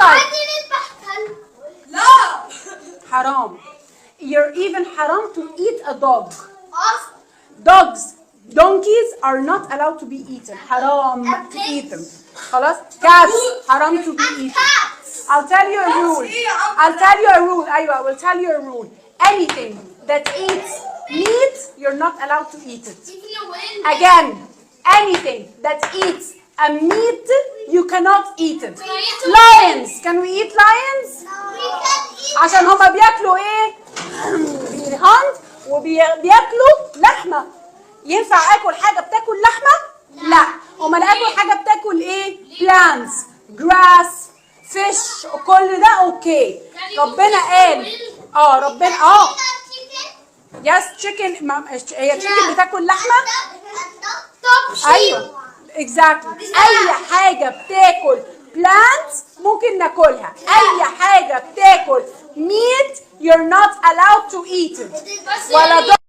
طيب لا حرام. You're even haram to eat a dog. Dogs, donkeys are not allowed to be eaten. حرام to eat them. خلاص. Cats حرام to be eaten. I'll tell you a rule. I'll tell you a rule. أيوة, I will tell you a rule. Anything that eats meat, you're not allowed to eat it. Again, anything that eats a meat, you cannot eat it. Lions, can we eat lions? عشان هما بياكلوا ايه؟ بيهانت وبياكلوا لحمة. ينفع اكل حاجة بتاكل لحمة؟ لا. امال اكل حاجة بتاكل ايه؟ plants, grass, fish، كل ده اوكي. ربنا قال ربنا يس chicken. هي chicken بتاكل لحمة؟ ايوه exactly. اي حاجة بتاكل plants ممكن ناكلها. اي حاجة بتاكل meat you're not allowed to eat it. ولا